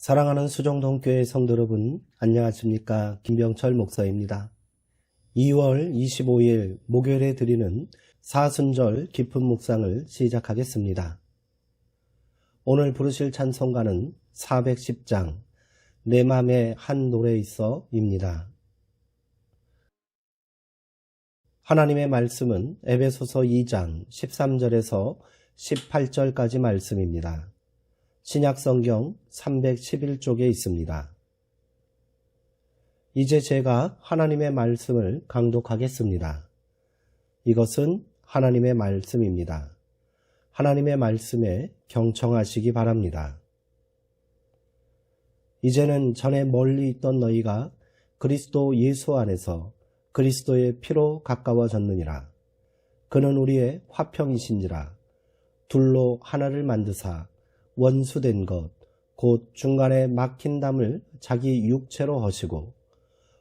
사랑하는 수정동교회 성도 여러분, 안녕하십니까? 김병철 목사입니다. 2월 25일 목요일에 드리는 사순절 깊은 묵상을 시작하겠습니다. 오늘 부르실 찬송가는 410장 내 맘에 한 노래 있어입니다. 하나님의 말씀은 에베소서 2장 13절에서 18절까지 말씀입니다. 신약성경 311쪽에 있습니다. 이제 제가 하나님의 말씀을 강독하겠습니다. 이것은 하나님의 말씀입니다. 하나님의 말씀에 경청하시기 바랍니다. 이제는 전에 멀리 있던 너희가 그리스도 예수 안에서 그리스도의 피로 가까워졌느니라. 그는 우리의 화평이신지라. 둘로 하나를 만드사 원수된 것, 곧 중간에 막힌 담을 자기 육체로 허시고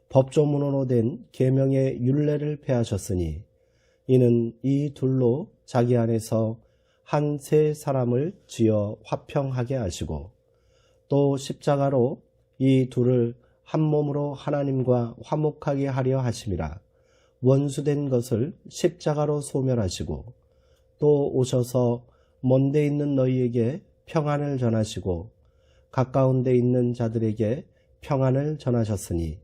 법조문으로 된 계명의 율례를 폐하셨으니 이는 이 둘로 자기 안에서 한 세 사람을 지어 화평하게 하시고 또 십자가로 이 둘을 한 몸으로 하나님과 화목하게 하려 하심이라. 원수된 것을 십자가로 소멸하시고 또 오셔서 먼데 있는 너희에게 평안을 전하시고 가까운 데 있는 자들에게 평안을 전하셨으니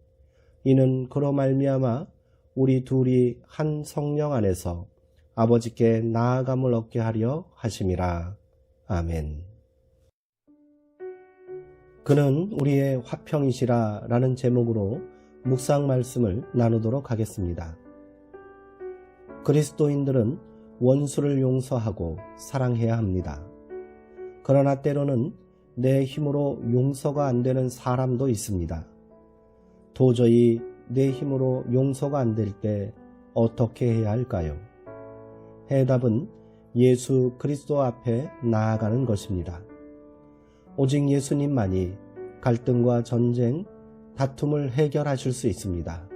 이는 그로 말미암아 우리 둘이 한 성령 안에서 아버지께 나아감을 얻게 하려 하심이라. 아멘. 그는 우리의 화평이시라 라는 제목으로 묵상 말씀을 나누도록 하겠습니다. 그리스도인들은 원수를 용서하고 사랑해야 합니다. 그러나 때로는 내 힘으로 용서가 안 되는 사람도 있습니다. 도저히 내 힘으로 용서가 안 될 때 어떻게 해야 할까요? 해답은 예수 그리스도 앞에 나아가는 것입니다. 오직 예수님만이 갈등과 전쟁, 다툼을 해결하실 수 있습니다.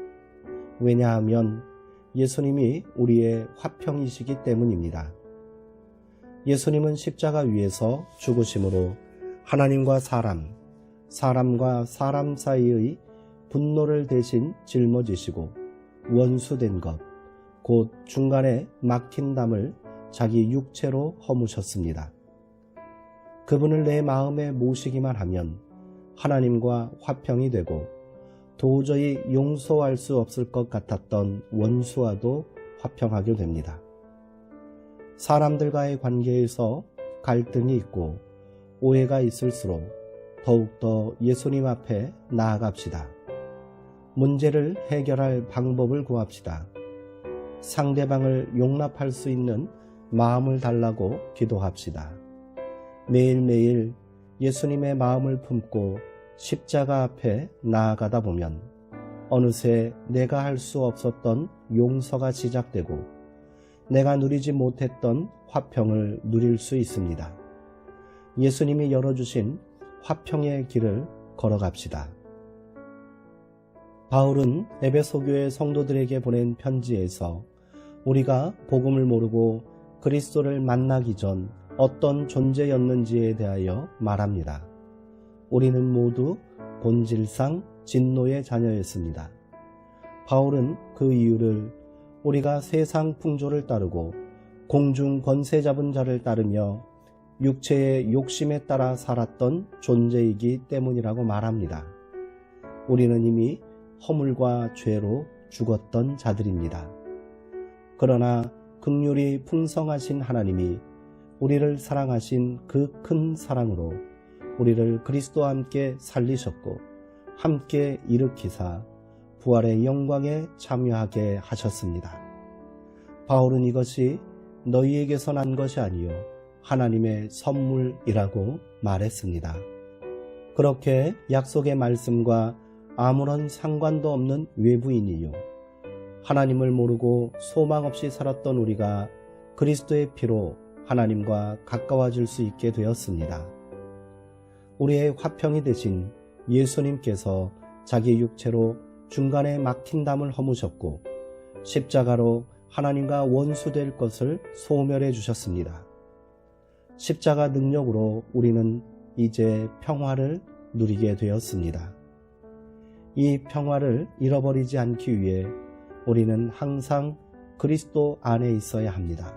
왜냐하면 예수님이 우리의 화평이시기 때문입니다. 예수님은 십자가 위에서 죽으심으로 하나님과 사람, 사람과 사람 사이의 분노를 대신 짊어지시고 원수된 것, 곧 중간에 막힌 담을 자기 육체로 허무셨습니다. 그분을 내 마음에 모시기만 하면 하나님과 화평이 되고 도저히 용서할 수 없을 것 같았던 원수와도 화평하게 됩니다. 사람들과의 관계에서 갈등이 있고 오해가 있을수록 더욱더 예수님 앞에 나아갑시다. 문제를 해결할 방법을 구합시다. 상대방을 용납할 수 있는 마음을 달라고 기도합시다. 매일매일 예수님의 마음을 품고 십자가 앞에 나아가다 보면 어느새 내가 할 수 없었던 용서가 시작되고 내가 누리지 못했던 화평을 누릴 수 있습니다. 예수님이 열어주신 화평의 길을 걸어갑시다. 바울은 에베소 교회 성도들에게 보낸 편지에서 우리가 복음을 모르고 그리스도를 만나기 전 어떤 존재였는지에 대하여 말합니다. 우리는 모두 본질상 진노의 자녀였습니다. 바울은 그 이유를 우리가 세상 풍조를 따르고 공중 권세 잡은 자를 따르며 육체의 욕심에 따라 살았던 존재이기 때문이라고 말합니다. 우리는 이미 허물과 죄로 죽었던 자들입니다. 그러나 긍휼이 풍성하신 하나님이 우리를 사랑하신 그 큰 사랑으로 우리를 그리스도와 함께 살리셨고 함께 일으키사 부활의 영광에 참여하게 하셨습니다. 바울은 이것이 너희에게서 난 것이 아니요 하나님의 선물이라고 말했습니다. 그렇게 약속의 말씀과 아무런 상관도 없는 외부인이요 하나님을 모르고 소망 없이 살았던 우리가 그리스도의 피로 하나님과 가까워질 수 있게 되었습니다. 우리의 화평이 되신 예수님께서 자기 육체로 중간에 막힌 담을 허무셨고 십자가로 하나님과 원수될 것을 소멸해 주셨습니다. 십자가 능력으로 우리는 이제 평화를 누리게 되었습니다. 이 평화를 잃어버리지 않기 위해 우리는 항상 그리스도 안에 있어야 합니다.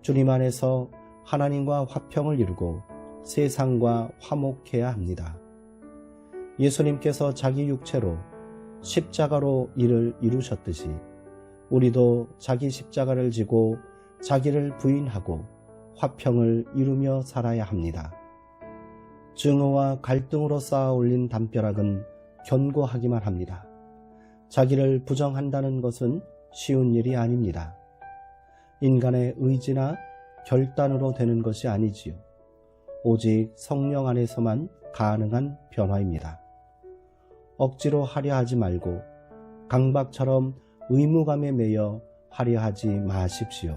주님 안에서 하나님과 화평을 이루고 세상과 화목해야 합니다. 예수님께서 자기 육체로 십자가로 이를 이루셨듯이 우리도 자기 십자가를 지고 자기를 부인하고 화평을 이루며 살아야 합니다. 증오와 갈등으로 쌓아 올린 담벼락은 견고하기만 합니다. 자기를 부정한다는 것은 쉬운 일이 아닙니다. 인간의 의지나 결단으로 되는 것이 아니지요. 오직 성령 안에서만 가능한 변화입니다. 억지로 하려 하지 말고 강박처럼 의무감에 매여 하려 하지 마십시오.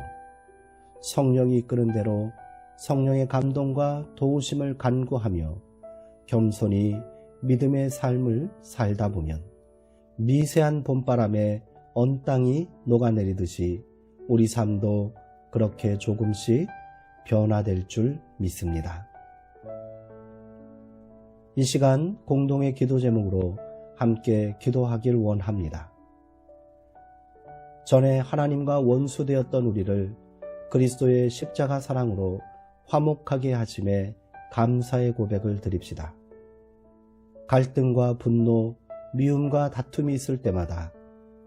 성령이 이끄는 대로 성령의 감동과 도우심을 간구하며 겸손히 믿음의 삶을 살다 보면 미세한 봄바람에 언 땅이 녹아내리듯이 우리 삶도 그렇게 조금씩 변화될 줄 믿습니다. 이 시간 공동의 기도 제목으로 함께 기도하길 원합니다. 전에 하나님과 원수되었던 우리를 그리스도의 십자가 사랑으로 화목하게 하심에 감사의 고백을 드립시다. 갈등과 분노, 미움과 다툼이 있을 때마다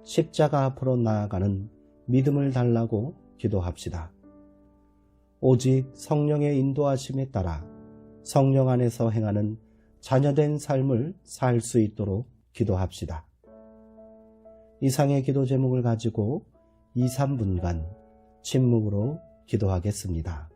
십자가 앞으로 나아가는 믿음을 달라고 기도합시다. 오직 성령의 인도하심에 따라 성령 안에서 행하는 자녀된 삶을 살 수 있도록 기도합시다. 이상의 기도 제목을 가지고 2, 3분간 침묵으로 기도하겠습니다.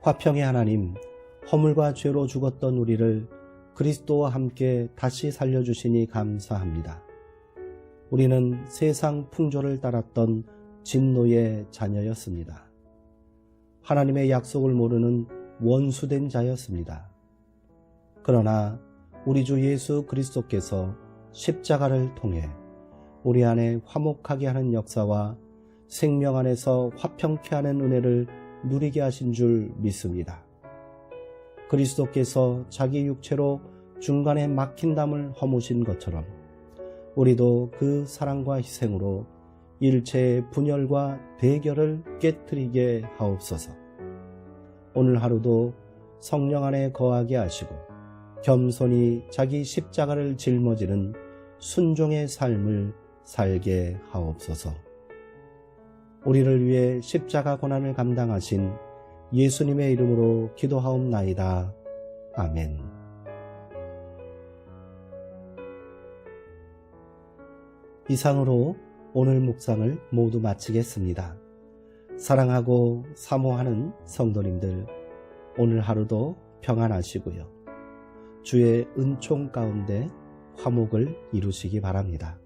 화평의 하나님, 허물과 죄로 죽었던 우리를 그리스도와 함께 다시 살려주시니 감사합니다. 우리는 세상 풍조를 따랐던 진노의 자녀였습니다. 하나님의 약속을 모르는 원수된 자였습니다. 그러나 우리 주 예수 그리스도께서 십자가를 통해 우리 안에 화목하게 하는 역사와 생명 안에서 화평케 하는 은혜를 누리게 하신 줄 믿습니다. 그리스도께서 자기 육체로 중간에 막힌 담을 허무신 것처럼 우리도 그 사랑과 희생으로 일체의 분열과 대결을 깨트리게 하옵소서. 오늘 하루도 성령 안에 거하게 하시고 겸손히 자기 십자가를 짊어지는 순종의 삶을 살게 하옵소서. 우리를 위해 십자가 고난을 감당하신 예수님의 이름으로 기도하옵나이다. 아멘. 이상으로 오늘 묵상을 모두 마치겠습니다. 사랑하고 사모하는 성도님들, 오늘 하루도 평안하시고요. 주의 은총 가운데 화목을 이루시기 바랍니다.